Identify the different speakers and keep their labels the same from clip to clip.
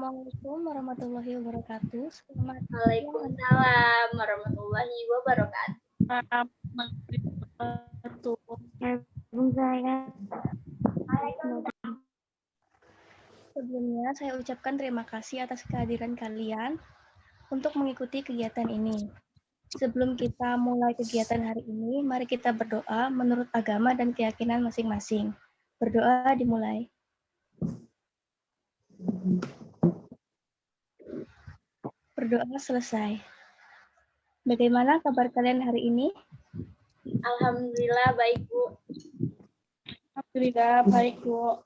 Speaker 1: Assalamualaikum warahmatullahi wabarakatuh. Selamat siang.
Speaker 2: Waalaikumsalam warahmatullahi wabarakatuh.
Speaker 1: Sebelumnya saya ucapkan terima kasih atas kehadiran kalian untuk mengikuti kegiatan ini. Sebelum kita mulai kegiatan hari ini, mari kita berdoa menurut agama dan keyakinan masing-masing. Berdoa dimulai. Berdoa selesai. Bagaimana kabar kalian hari ini?
Speaker 2: Alhamdulillah baik, Bu.
Speaker 3: Alhamdulillah baik, Bu.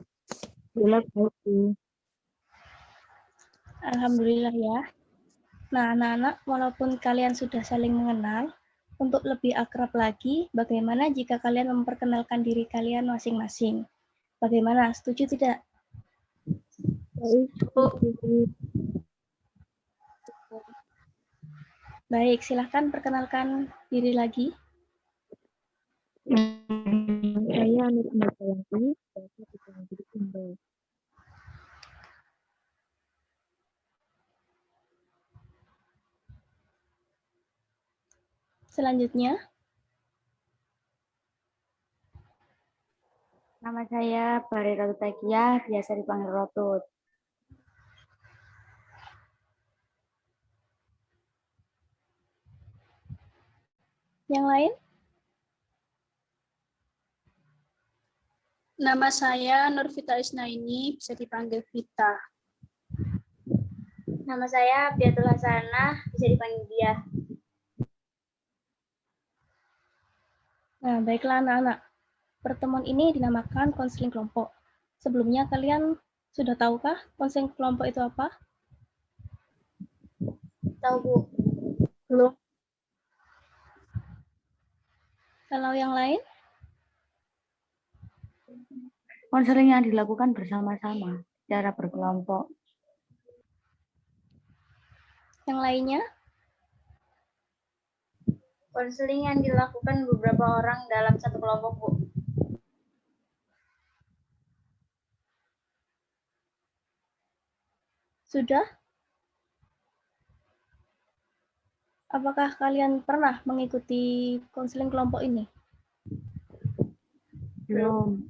Speaker 1: Alhamdulillah ya. Nah, anak-anak, walaupun kalian sudah saling mengenal, untuk lebih akrab lagi, bagaimana jika kalian memperkenalkan diri kalian masing-masing? Bagaimana? Setuju tidak? Baik, silahkan perkenalkan diri lagi.
Speaker 4: Saya Nur Ahmad Sayanti,
Speaker 1: Selanjutnya,
Speaker 4: nama saya Barira Utakiah, biasa dipanggil Rotut.
Speaker 1: yang lain?
Speaker 3: Nama saya Nurvita Isnaini, bisa dipanggil Vita.
Speaker 2: Nama saya Biatul Hasanah, bisa dipanggil Dia.
Speaker 1: Nah, baiklah anak-anak. Pertemuan ini dinamakan konseling kelompok. Sebelumnya kalian sudah tahukah konseling kelompok itu apa?
Speaker 2: Tahu, Bu?
Speaker 3: Belum.
Speaker 1: Kalau yang lain?
Speaker 4: Konseling yang dilakukan bersama-sama secara berkelompok.
Speaker 1: Yang lainnya?
Speaker 2: Konseling yang dilakukan beberapa orang dalam satu kelompok, Bu.
Speaker 1: Sudah? Apakah kalian pernah mengikuti konseling kelompok ini?
Speaker 4: Belum.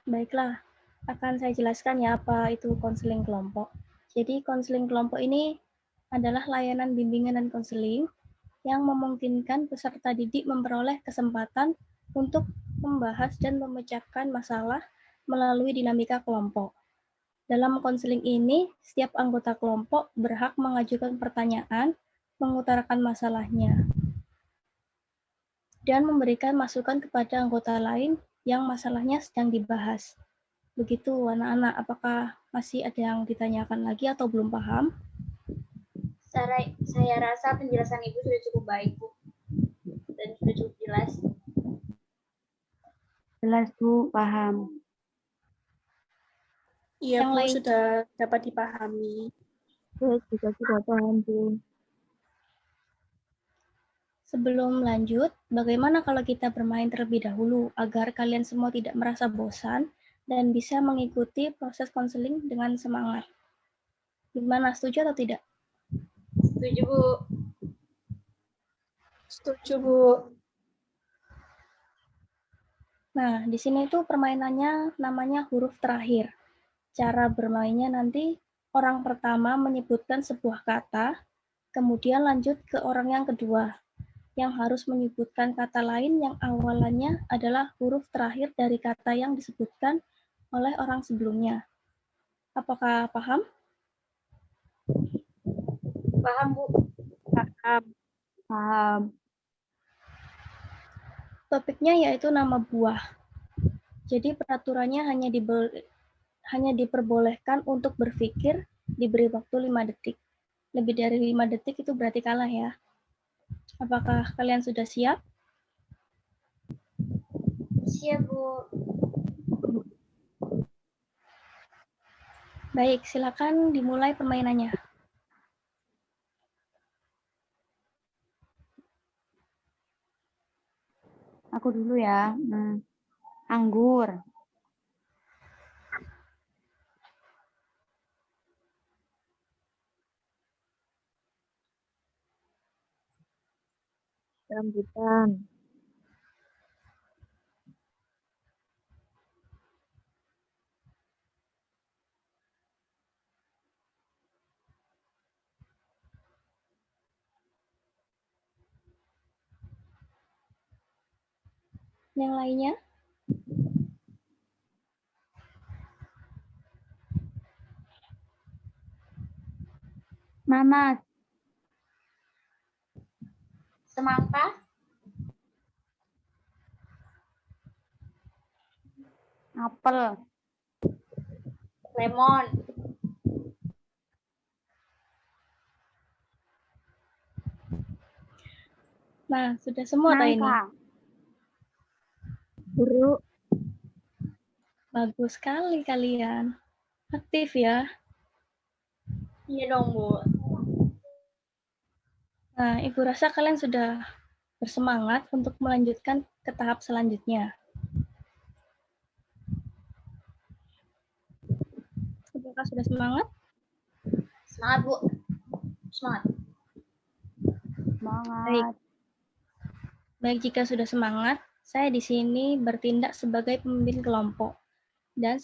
Speaker 1: Baiklah, akan saya jelaskan ya apa itu konseling kelompok. Jadi konseling kelompok ini adalah layanan bimbingan dan konseling yang memungkinkan peserta didik memperoleh kesempatan untuk membahas dan memecahkan masalah melalui dinamika kelompok. Dalam konseling ini, setiap anggota kelompok berhak mengajukan pertanyaan, mengutarakan masalahnya, dan memberikan masukan kepada anggota lain yang masalahnya sedang dibahas. Begitu anak-anak, apakah masih ada yang ditanyakan lagi atau belum paham?
Speaker 2: Saya rasa penjelasan Ibu sudah cukup baik, Bu. Dan sudah cukup jelas.
Speaker 4: Jelas, Bu, paham.
Speaker 3: Iya,
Speaker 1: Yang
Speaker 3: Bu,
Speaker 1: lain?
Speaker 3: sudah dapat dipahami.
Speaker 4: Saya juga sudah paham, Bu.
Speaker 1: Sebelum lanjut, bagaimana kalau kita bermain terlebih dahulu agar kalian semua tidak merasa bosan dan bisa mengikuti proses konseling dengan semangat? Gimana, setuju atau tidak?
Speaker 2: Setuju, Bu.
Speaker 3: Setuju, Bu.
Speaker 1: Nah, di sini tuh permainannya namanya huruf terakhir. Cara bermainnya nanti orang pertama menyebutkan sebuah kata, kemudian lanjut ke orang yang kedua, yang harus menyebutkan kata lain yang awalannya adalah huruf terakhir dari kata yang disebutkan oleh orang sebelumnya. Apakah paham?
Speaker 2: Paham, Bu?
Speaker 3: Paham.
Speaker 4: Paham.
Speaker 1: Topiknya yaitu nama buah. Jadi peraturannya hanya diperbolehkan untuk berpikir, diberi waktu 5 detik. Lebih dari 5 detik itu berarti kalah ya. Apakah kalian sudah siap?
Speaker 2: Siap, Bu.
Speaker 1: Baik, silakan dimulai permainannya.
Speaker 4: Aku dulu ya. Anggur.
Speaker 5: Rambutan.
Speaker 1: Yang lainnya?
Speaker 4: Nanas,
Speaker 2: Semangka,
Speaker 4: apel,
Speaker 2: lemon,
Speaker 1: Nah, sudah semua tak ini?
Speaker 4: nangka,
Speaker 5: Jeruk.
Speaker 1: Bagus sekali kalian. Aktif ya.
Speaker 2: iya dong Bu.
Speaker 1: Nah, Ibu rasa kalian sudah bersemangat untuk melanjutkan ke tahap selanjutnya. Apakah sudah semangat?
Speaker 2: Semangat Bu, semangat.
Speaker 4: semangat.
Speaker 1: Baik, jika sudah semangat, saya di sini bertindak sebagai pemimpin kelompok dan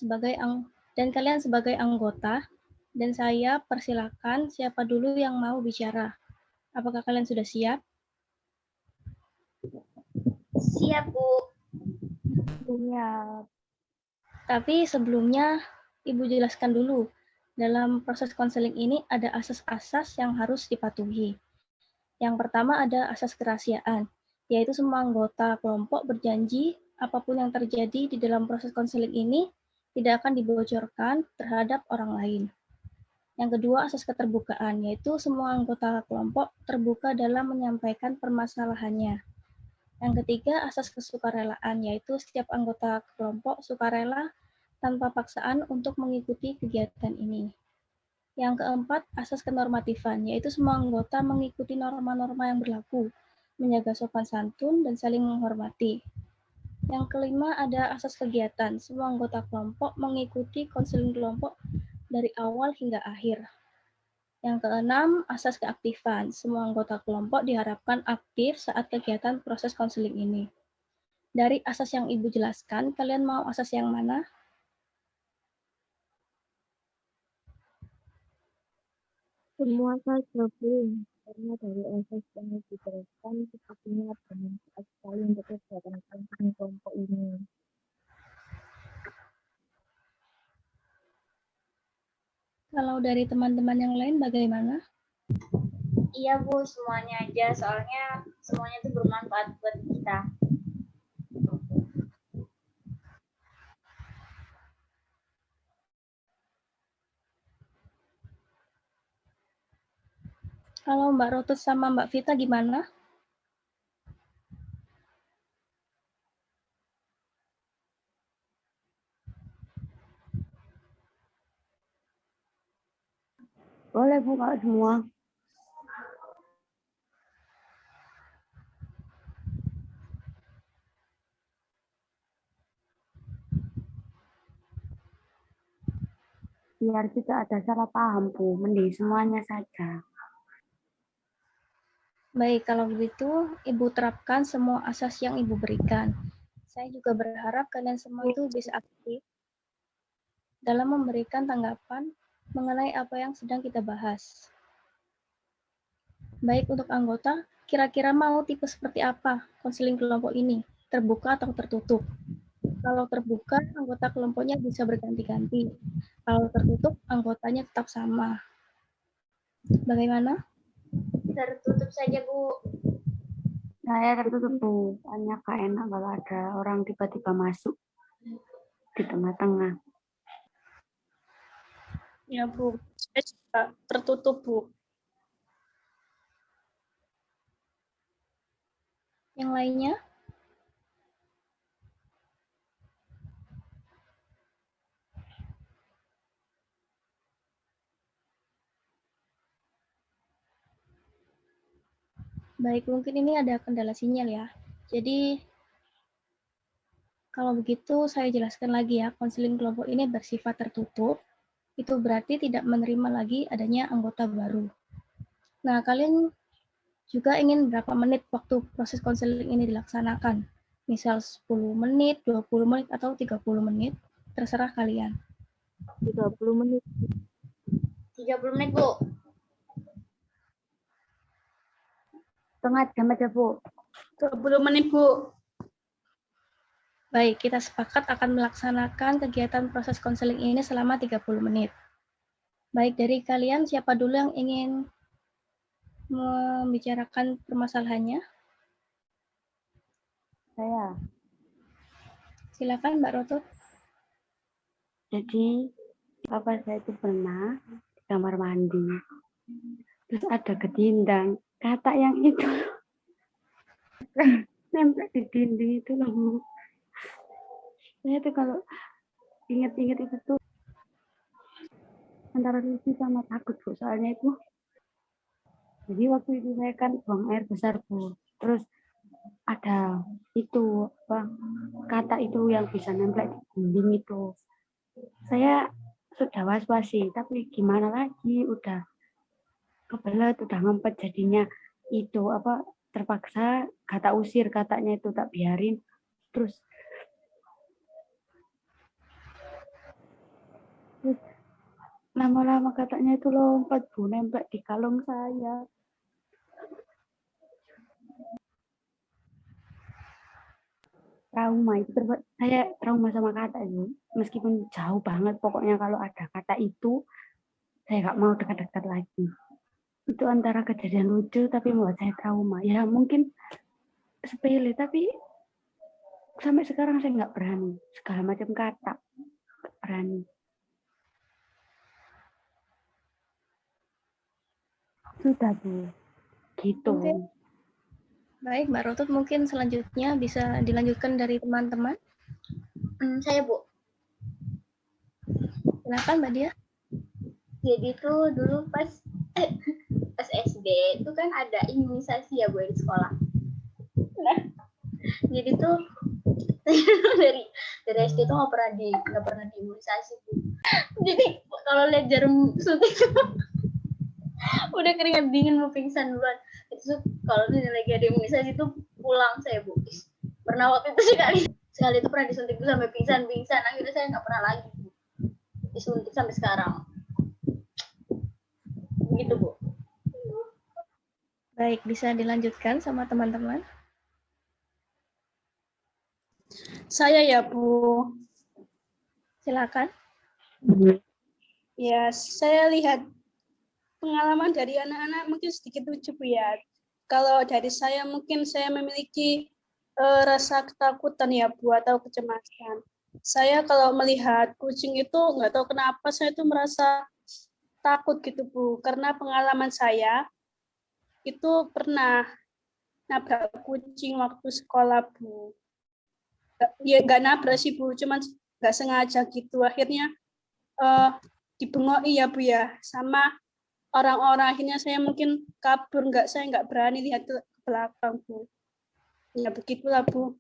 Speaker 1: kalian sebagai anggota, dan saya persilakan siapa dulu yang mau bicara. Apakah kalian sudah siap?
Speaker 2: Siap Bu.
Speaker 4: Siap.
Speaker 1: Tapi sebelumnya, Ibu jelaskan dulu, dalam proses konseling ini ada asas-asas yang harus dipatuhi. Yang pertama ada asas kerahasiaan, yaitu semua anggota kelompok berjanji apapun yang terjadi di dalam proses konseling ini tidak akan dibocorkan terhadap orang lain. Yang kedua, asas keterbukaan, yaitu semua anggota kelompok terbuka dalam menyampaikan permasalahannya. Yang ketiga, asas kesukarelaan, yaitu setiap anggota kelompok sukarela tanpa paksaan untuk mengikuti kegiatan ini. Yang keempat, asas kenormatifan, yaitu semua anggota mengikuti norma-norma yang berlaku, menjaga sopan santun, dan saling menghormati. Yang kelima, ada asas kegiatan, semua anggota kelompok mengikuti konseling kelompok dari awal hingga akhir. Yang keenam, asas keaktifan. Semua anggota kelompok diharapkan aktif saat kegiatan proses konseling ini. Dari asas yang Ibu jelaskan, kalian mau asas yang mana?
Speaker 5: Semua saja, Bu. Karena dari asas yang diterapkan sepertinya bermanfaat sekali untuk kegiatan konseling kelompok ini.
Speaker 1: Kalau dari teman-teman yang lain bagaimana?
Speaker 2: Iya Bu, semuanya aja. Soalnya semuanya itu bermanfaat buat kita.
Speaker 1: Kalau Mbak Rotut sama Mbak Vita gimana?
Speaker 4: Boleh Bu kalau semua. Biar tidak ada salah paham Bu, mending semuanya saja.
Speaker 1: Baik, kalau begitu Ibu terapkan semua asas yang Ibu berikan. Saya juga berharap kalian semua itu bisa aktif dalam memberikan tanggapan mengenai apa yang sedang kita bahas. Baik untuk anggota, kira-kira mau tipe seperti apa konseling kelompok ini? Terbuka atau tertutup? Kalau terbuka, anggota kelompoknya bisa berganti-ganti. Kalau tertutup, anggotanya tetap sama. Bagaimana?
Speaker 2: Tertutup saja Bu.
Speaker 4: Saya tertutup Bu, hanya gak enak kalau ada orang tiba-tiba masuk di tengah-tengah.
Speaker 3: Ya, Bu. Saya juga tertutup, Bu.
Speaker 1: Yang lainnya? Baik, mungkin ini ada kendala sinyal ya. Jadi, kalau begitu saya jelaskan lagi ya, konseling kelompok ini bersifat tertutup. Itu berarti tidak menerima lagi adanya anggota baru. Nah, kalian juga ingin berapa menit waktu proses konseling ini dilaksanakan. Misal 10 menit, 20 menit, atau 30 menit, terserah kalian.
Speaker 5: 30 menit.
Speaker 2: 30 menit, Bu.
Speaker 4: Setengah jam aja, Bu.
Speaker 3: 20 menit, Bu.
Speaker 1: Baik, kita sepakat akan melaksanakan kegiatan proses konseling ini selama 30 menit. Baik, dari kalian siapa dulu yang ingin membicarakan permasalahannya?
Speaker 4: Saya.
Speaker 1: Silakan, Mbak Roto.
Speaker 4: Jadi, papa saya itu pernah di kamar mandi. Terus ada ketindang. Kata yang itu nempel di dinding itu loh, Bu. Saya tuh kalau inget-inget itu tuh antara lucu sama takut, Bu. Soalnya itu, jadi waktu itu saya kan buang air besar, Bu. Terus ada itu, apa, kata itu yang bisa nempel di dinding itu. Saya sudah was-was sih, tapi gimana lagi, udah kebelet, udah ngempet jadinya itu apa terpaksa kata usir, katanya itu tak biarin. Terus lama-lama katanya itu lompat, Bu, nempel di kalung saya. Trauma itu, saya trauma sama kata itu. Meskipun jauh banget, pokoknya kalau ada kata itu, saya nggak mau dekat-dekat lagi. Itu antara kejadian lucu, tapi membuat saya trauma. Ya mungkin sepele, tapi sampai sekarang saya nggak berani. Segala macam kata, nggak berani. Sudah, Bu. Gitu.
Speaker 1: Oke. Baik, Mbak Rotut, mungkin selanjutnya bisa dilanjutkan dari teman-teman.
Speaker 2: Saya, Bu.
Speaker 1: Silakan, Mbak Dia.
Speaker 2: Jadi tuh dulu pas SD itu kan ada imunisasi ya, Bu, di sekolah. Nah, jadi tuh dari SD tuh nggak pernah diimunisasi, Bu. Jadi kalau lihat jarum suntik udah keringat dingin mau pingsan duluan. Itu kalau lagi ada imunisasi tuh pulang saya, Bu. Pernah waktu itu sekali itu pernah disuntik tuh sampai pingsan. Akhirnya saya nggak pernah lagi, Bu, disuntik sampai sekarang. Begitu, Bu.
Speaker 1: Baik, bisa dilanjutkan sama teman-teman.
Speaker 3: Saya ya, Bu.
Speaker 1: Silakan.
Speaker 3: Ya, saya lihat pengalaman dari anak-anak mungkin sedikit lucu, Bu, ya. Kalau dari saya mungkin saya memiliki rasa ketakutan ya, Bu, atau kecemasan. Saya kalau melihat kucing itu nggak tahu kenapa saya itu merasa takut gitu, Bu. Karena pengalaman saya itu pernah nabrak kucing waktu sekolah, Bu. Ya nggak nabrak sih, Bu, cuman nggak sengaja gitu. Akhirnya dibengoi ya, Bu, ya, sama orang-orang. Akhirnya saya mungkin kabur, saya nggak berani lihat ke belakang, Bu. Ya begitulah, Bu.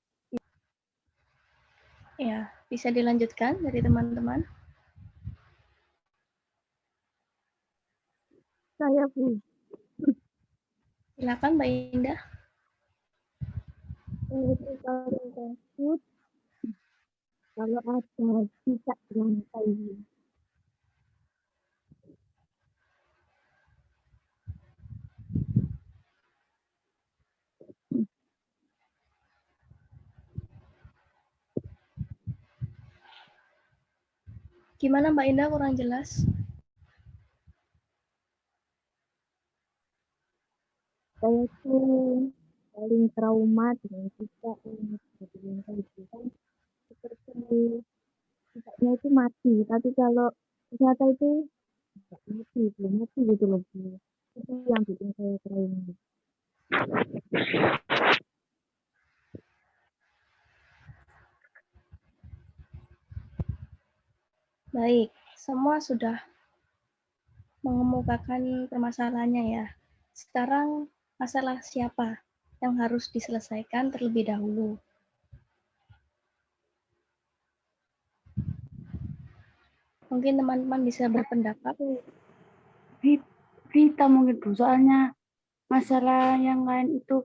Speaker 1: Ya, bisa dilanjutkan dari teman-teman.
Speaker 5: Saya, Bu.
Speaker 1: Silakan, Mbak Indah.
Speaker 5: Saya itu paling takut kalau ada cicak di lantai.
Speaker 1: Gimana, Mbak Indah, kurang jelas?
Speaker 5: Saya tuh paling trauma dengan cicak yang ada di lantai itu kan, seperti cicaknya itu mati, tapi kalau ternyata itu nggak mati, belum mati gitu loh, Bu. Itu yang bikin saya trauma.
Speaker 1: Baik, semua sudah mengemukakan permasalahannya ya. Sekarang masalah siapa yang harus diselesaikan terlebih dahulu. Mungkin teman-teman bisa berpendapat.
Speaker 4: Vita mungkin, Bu, soalnya masalah yang lain itu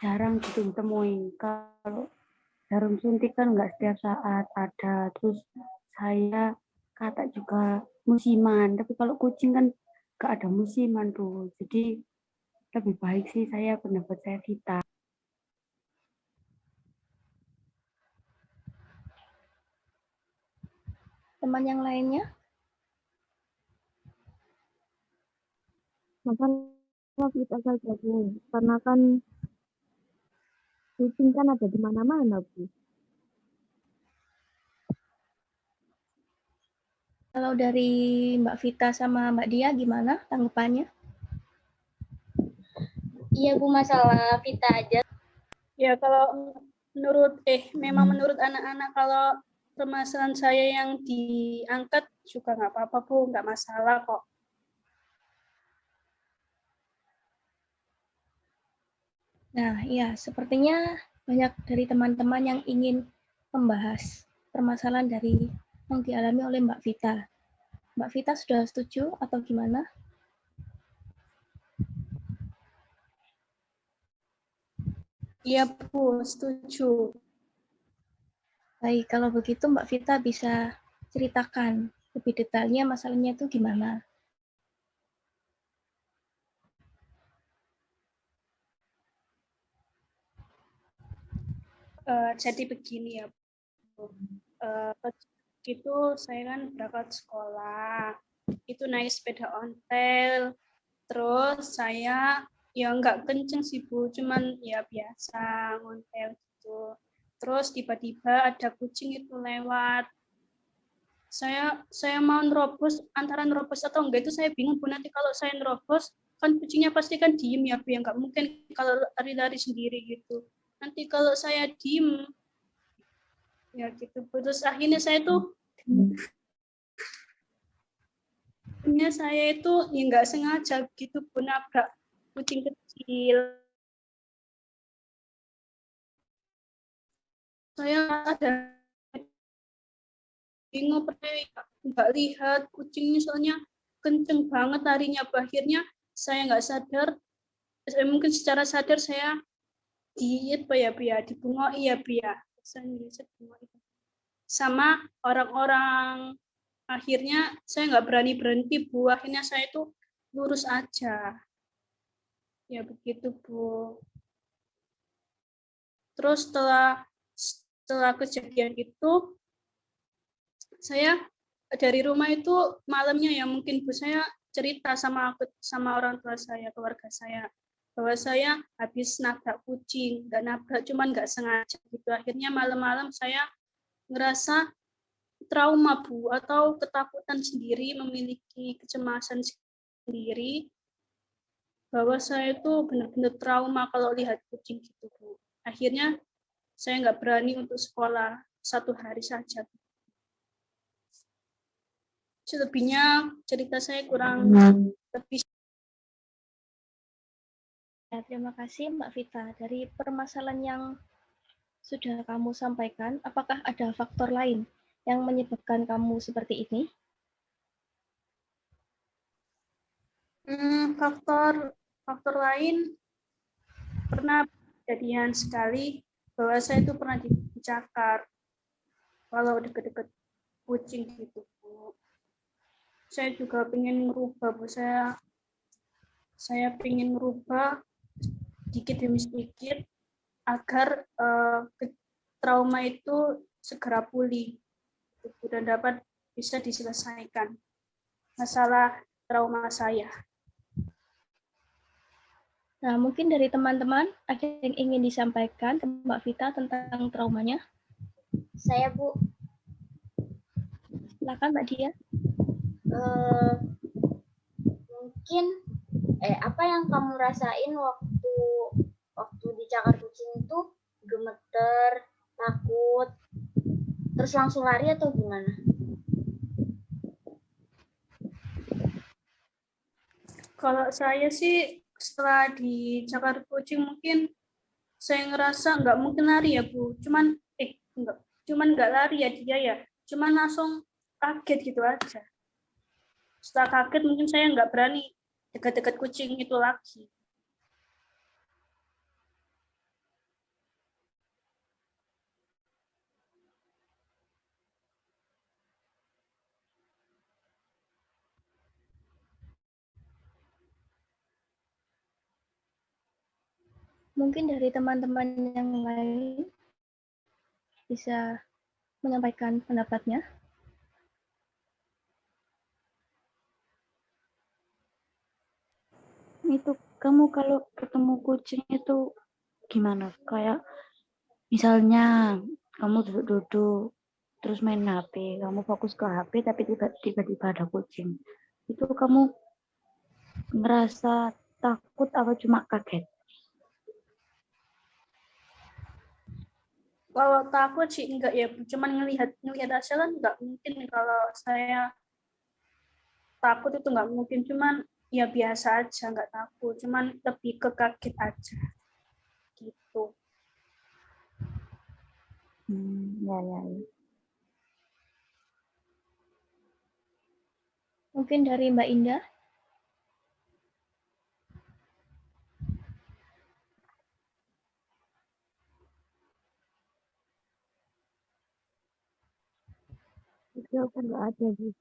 Speaker 4: jarang gitu ditemuin. Kalau jarum suntik kan nggak setiap saat ada. Terus saya kata juga musiman, tapi kalau kucing kan nggak ada musiman tuh. Jadi lebih baik sih pendapat saya Vita.
Speaker 1: Teman yang lainnya?
Speaker 5: Masalah kita saja Bu, karena kan kucing kan ada di mana-mana Bu.
Speaker 1: Kalau dari Mbak Vita sama Mbak Dia gimana tanggapannya?
Speaker 2: Iya Bu, masalah Vita aja.
Speaker 3: Ya kalau memang menurut anak-anak kalau permasalahan saya yang diangkat juga nggak apa-apa Bu, nggak masalah kok.
Speaker 1: Nah, ya, sepertinya banyak dari teman-teman yang ingin membahas permasalahan dari yang dialami oleh Mbak Vita. Mbak Vita sudah setuju atau gimana?
Speaker 3: Iya Bu, setuju.
Speaker 1: Baik, kalau begitu Mbak Vita bisa ceritakan lebih detailnya masalahnya itu gimana?
Speaker 3: Jadi begini ya Bu. Itu saya kan berangkat sekolah, itu naik sepeda ontel, terus saya ya nggak kenceng sih Bu, cuman ya biasa ngontel gitu. Terus tiba-tiba ada kucing itu lewat. Saya mau nerobos, antara nerobos atau enggak itu saya bingung Bu. Nanti kalau saya nerobos, kan kucingnya pasti kan diem ya Bu, ya nggak mungkin kalau lari-lari sendiri gitu. Nanti kalau saya diem, ya gitu. Terus akhirnya saya tuh itu ya nggak sengaja gitu pun nabrak kucing kecil. Saya ada bingung, nggak lihat kucingnya soalnya kenceng banget larinya. Akhirnya saya nggak sadar, mungkin secara sadar saya diet dibungok sama orang-orang. Akhirnya saya nggak berani Bu, akhirnya saya itu lurus aja ya begitu Bu. Terus setelah kejadian itu saya dari rumah itu malamnya ya mungkin Bu, saya cerita sama orang tua saya, keluarga saya, bahwa saya habis nabrak kucing, nggak nabrak cuman nggak sengaja gitu. Akhirnya malam-malam saya ngerasa trauma Bu, atau ketakutan sendiri, memiliki kecemasan sendiri, bahwa saya itu benar-benar trauma kalau lihat kucing gitu Bu. Akhirnya saya nggak berani untuk sekolah 1 hari saja. Selebihnya cerita saya kurang lebih.
Speaker 1: Ya, terima kasih Mbak Vita. Dari permasalahan yang sudah kamu sampaikan, apakah ada faktor lain yang menyebabkan kamu seperti ini?
Speaker 3: Faktor lain pernah kejadian sekali bahwa saya itu pernah dicakar kalau deket-deket kucing gitu Bu. Saya juga pengen merubah Bu, saya pengen merubah sedikit demi sedikit agar trauma itu segera pulih dan dapat bisa diselesaikan masalah trauma saya.
Speaker 1: Nah, mungkin dari teman-teman ada yang ingin disampaikan ke Mbak Vita tentang traumanya?
Speaker 2: Saya Bu,
Speaker 1: Silakan Mbak Dia.
Speaker 2: Mungkin apa yang kamu rasain waktu dicakar kucing itu? Gemeter, takut, terus langsung lari atau gimana?
Speaker 3: Kalau saya sih setelah dicakar kucing mungkin saya ngerasa nggak mungkin lari ya Bu, cuman nggak lari ya dia ya, cuman langsung kaget gitu aja. Setelah kaget mungkin saya nggak berani dekat-dekat kucing itu lagi.
Speaker 1: Mungkin dari teman-teman yang lain bisa menyampaikan pendapatnya.
Speaker 4: Itu kamu kalau ketemu kucing itu gimana? Kayak misalnya kamu duduk-duduk terus main HP, kamu fokus ke HP tapi tiba-tiba ada kucing. Itu kamu ngerasa takut apa cuma kaget?
Speaker 3: Kalau takut sih enggak ya, cuman ngelihat hasil kan enggak mungkin. Kalau saya takut itu enggak mungkin, cuman ya biasa aja, enggak takut, cuman lebih ke kaget aja gitu.
Speaker 4: Ya.
Speaker 1: Mungkin dari Mbak Indah.
Speaker 5: Itu aku nggak ada sih.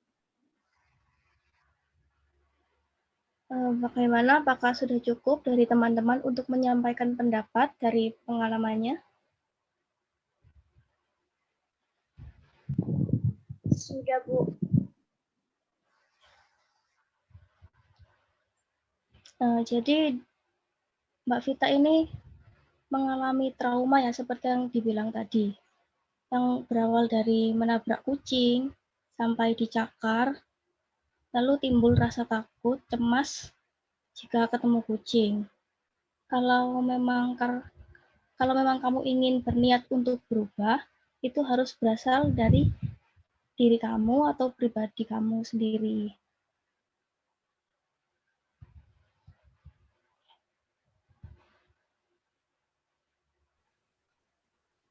Speaker 1: Bagaimana? Apakah sudah cukup dari teman-teman untuk menyampaikan pendapat dari pengalamannya?
Speaker 3: Sudah, Bu.
Speaker 1: Jadi Mbak Vita ini mengalami trauma ya seperti yang dibilang tadi, yang berawal dari menabrak kucing sampai dicakar, lalu timbul rasa takut, cemas jika ketemu kucing. Kalau memang kamu ingin berniat untuk berubah, itu harus berasal dari diri kamu atau pribadi kamu sendiri.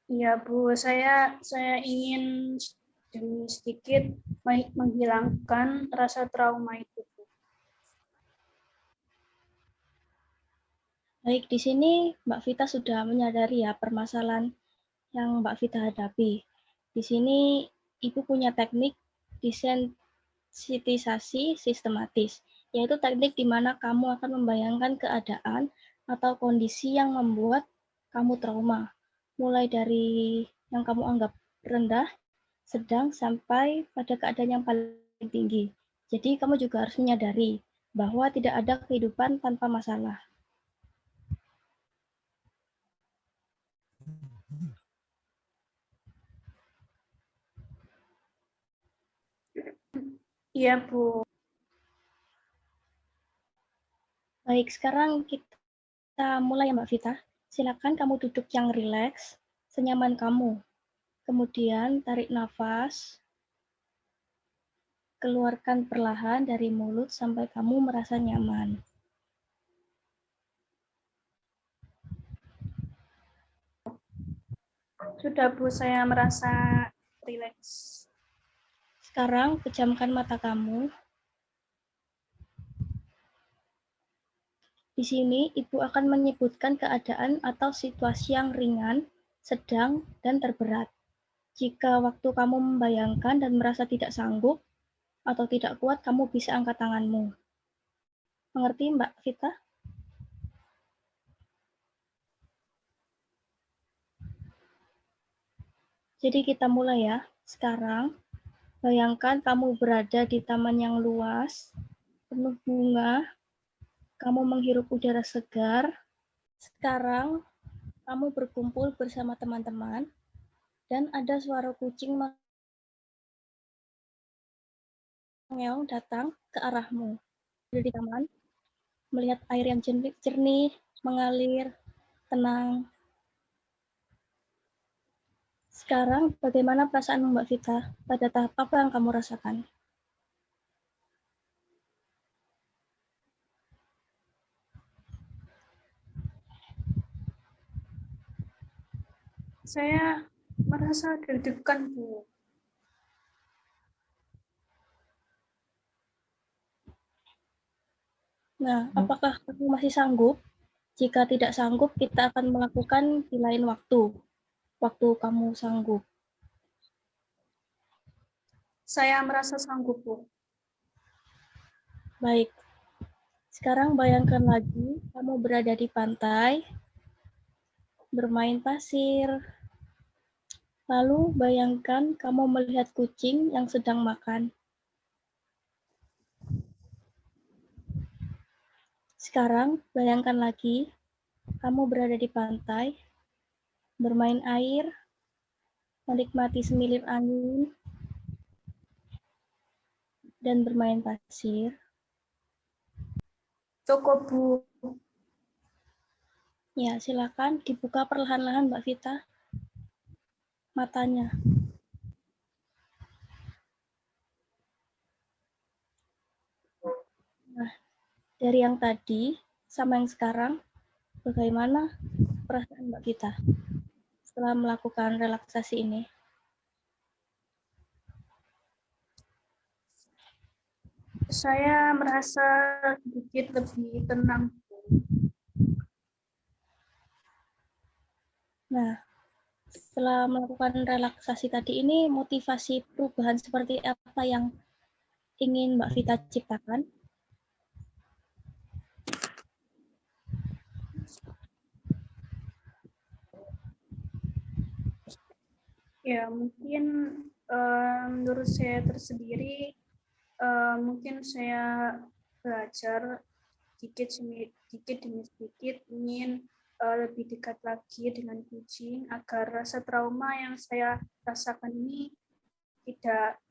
Speaker 3: Iya, Bu, saya ingin demi sedikit menghilangkan rasa trauma itu, Bu.
Speaker 1: Baik, di sini Mbak Vita sudah menyadari ya permasalahan yang Mbak Vita hadapi. Di sini Ibu punya teknik desensitisasi sistematis, yaitu teknik di mana kamu akan membayangkan keadaan atau kondisi yang membuat kamu trauma, mulai dari yang kamu anggap rendah, sedang, sampai pada keadaan yang paling tinggi. Jadi kamu juga harus menyadari bahwa tidak ada kehidupan tanpa masalah.
Speaker 3: Iya, Bu.
Speaker 1: Baik, sekarang kita mulai ya Mbak Vita. Silakan kamu duduk yang rileks, senyaman kamu. Kemudian tarik nafas, keluarkan perlahan dari mulut sampai kamu merasa nyaman.
Speaker 3: Sudah, Bu, saya merasa rileks.
Speaker 1: Sekarang pejamkan mata kamu. Di sini Ibu akan menyebutkan keadaan atau situasi yang ringan, sedang, dan terberat. Jika waktu kamu membayangkan dan merasa tidak sanggup atau tidak kuat, kamu bisa angkat tanganmu. Mengerti, Mbak Vita? Jadi kita mulai ya. Sekarang, bayangkan kamu berada di taman yang luas, penuh bunga, kamu menghirup udara segar. Sekarang, kamu berkumpul bersama teman-teman, dan ada suara kucing mengeong datang ke arahmu. Di taman, melihat air yang jernih, mengalir, tenang. Sekarang, bagaimana perasaan Mbak Vita pada tahap apa yang kamu rasakan?
Speaker 3: Saya merasa deg-degan, Bu.
Speaker 1: Nah, apakah kamu masih sanggup? Jika tidak sanggup, kita akan melakukan di lain waktu. Waktu kamu sanggup.
Speaker 3: Saya merasa sanggup, Bu.
Speaker 1: Baik. Sekarang bayangkan lagi, kamu berada di pantai, bermain pasir. Lalu bayangkan kamu melihat kucing yang sedang makan. Sekarang bayangkan lagi, kamu berada di pantai, bermain air, menikmati semilir angin, dan bermain pasir.
Speaker 3: Cukup, Bu.
Speaker 1: Ya, silakan dibuka perlahan-lahan, Mbak Vita, matanya. Nah, dari yang tadi sama yang sekarang, bagaimana perasaan Mbak Vita setelah melakukan relaksasi ini?
Speaker 3: Saya merasa sedikit lebih tenang.
Speaker 1: Nah, setelah melakukan relaksasi tadi ini, motivasi perubahan seperti apa yang ingin Mbak Vita ciptakan?
Speaker 3: Ya, mungkin menurut saya tersendiri, mungkin saya belajar sedikit demi sedikit ingin lebih dekat lagi dengan kucing agar rasa trauma yang saya rasakan ini tidak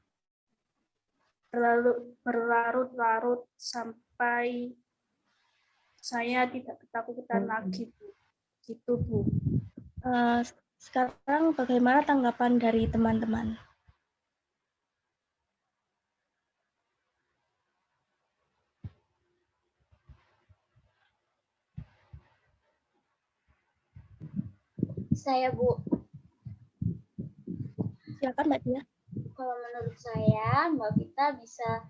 Speaker 3: berlarut-larut sampai saya tidak ketakutan lagi, Bu. Gitu, Bu.
Speaker 1: Sekarang bagaimana tanggapan dari teman-teman?
Speaker 2: Saya, Bu,
Speaker 1: Silakan Mbak Tia.
Speaker 2: kalau menurut saya Mbak Vita bisa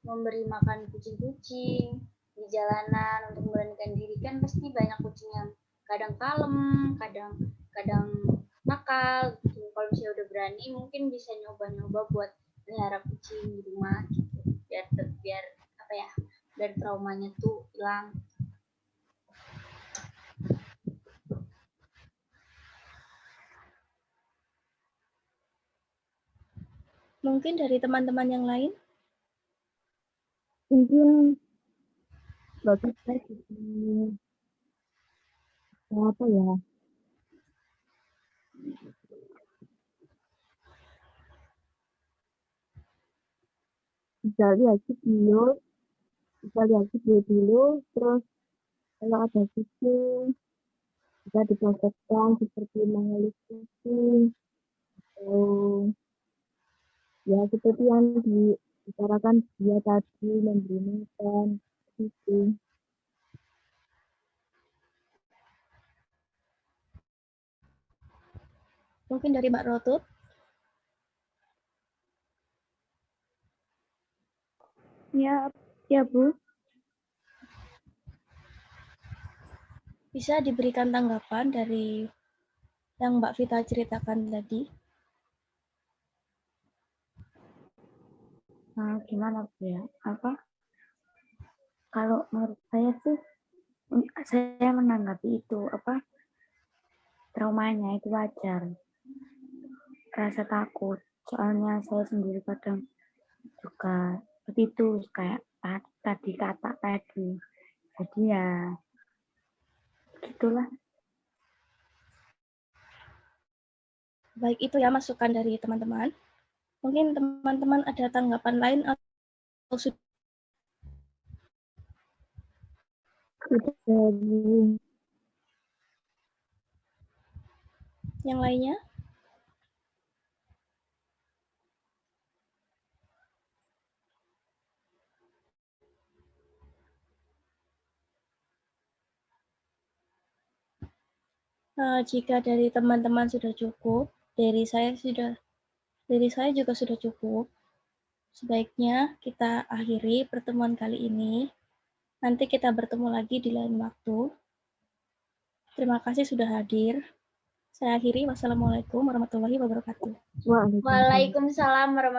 Speaker 2: memberi makan kucing-kucing di jalanan untuk memberanikan diri, kan pasti banyak kucing yang kadang kalem, kadang nakal gitu. Kalau misalnya udah berani mungkin bisa nyoba-nyoba buat pelihara kucing di rumah gitu, biar apa ya, biar traumanya tuh hilang.
Speaker 1: Mungkin dari teman-teman yang lain?
Speaker 5: Mungkin Mbak Vita apa ya? Bisa lihat video dulu, terus kalau ada kucing bisa dipraktekkan seperti mengelus kucing, atau ya seperti yang dibicarakan dia tadi, memberi makan, gitu.
Speaker 1: Mungkin dari Mbak Rotut?
Speaker 5: Ya Bu.
Speaker 1: Bisa diberikan tanggapan dari yang Mbak Vita ceritakan tadi?
Speaker 4: Nah, gimana Bu ya? Kalau menurut saya sih, saya menanggapi itu traumanya itu wajar. Rasa takut, soalnya saya sendiri kadang juga seperti itu, kayak tadi kata tadi. Jadi ya gitulah.
Speaker 1: Baik, itu ya masukan dari teman-teman. Mungkin teman-teman ada tanggapan lain atau yang lainnya? Jika dari teman-teman sudah cukup, dari saya juga sudah cukup. sebaiknya kita akhiri pertemuan kali ini. Nanti kita bertemu lagi di lain waktu. Terima kasih sudah hadir. Saya akhiri. Wassalamualaikum warahmatullahi wabarakatuh.
Speaker 5: Waalaikumsalam.
Speaker 2: Waalaikumsalam warahmatullahi